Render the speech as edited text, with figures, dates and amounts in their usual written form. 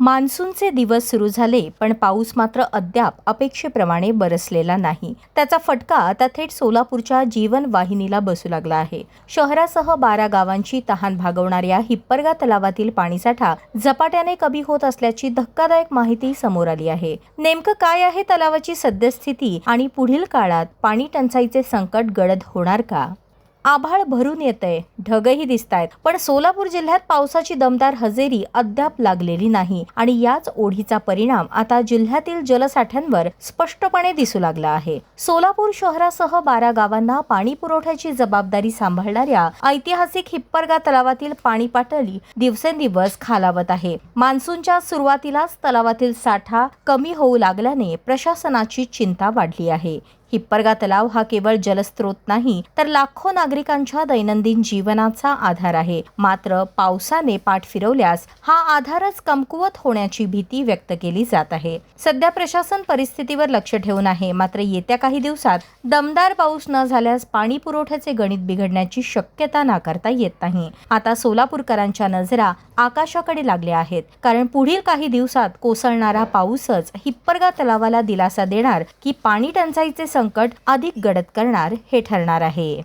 मान्सूनचे दिवस सुरू झाले, पण पाऊस मात्र अद्याप अपेक्षेप्रमाणे बरसलेला नाही. त्याचा फटका आता थेट सोलापूरच्या जीवनवाहिनीला बसू लागला आहे. शहरासह 12 गावांची तहान भागवणाऱ्या हिप्परगा तलावातील पाणीसाठा झपाट्याने कमी होत असल्याची धक्कादायक माहिती समोर आली आहे. नेमकं काय आहे तलावाची सद्यस्थिती आणि पुढील काळात पाणी टंचाईचे संकट गडद होणार का? आभाळ भरून येतंय, ढगही दिसतायत, पण सोलापूर जिल्ह्यात पावसाची दमदार हजेरी अद्याप लागलेली नाही आणि याच ओढीचा परिणाम आता जिल्ह्यातील जलसाठ्यांवर स्पष्टपणे दिसू लागला आहे. सोलापूर शहरासह 12 गावांना पाणी पुरवठ्याची जबाबदारी सांभाळणाऱ्या ऐतिहासिक हिप्परगा तलावातील पाणी पातळी दिवसेंदिवस खालावत आहे. मान्सूनच्या सुरुवातीलाच तलावातील साठा कमी होऊ लागल्याने प्रशासनाची चिंता वाढली आहे. हिप्परगा तलाव हा केवळ जलस्रोत नाही, तर लाखो नागरिकांच्या दैनंदिन जीवनाचा आधार आहे. मात्र पावसाने पाठ फिरवल्यास हा आधारच कमकुवत होण्याची भीती व्यक्त केली जात आहे. सध्या प्रशासन परिस्थितीवर लक्ष ठेवून आहे, मात्र येत्या काही दिवसात दमदार पाऊस न झाल्यास पाणी पुरवठ्याचे गणित बिघडण्याची शक्यता नाकारता येत नाही. आता सोलापूरकरांच्या नजरा आकाशाकडे लागल्या आहेत, कारण पुढील काही दिवसात कोसळणारा पाऊसच हिप्परगा तलावाला दिलासा देणार की पाणी टंचाईचे संकट अधिक गडद करणार हे ठरणार आहे.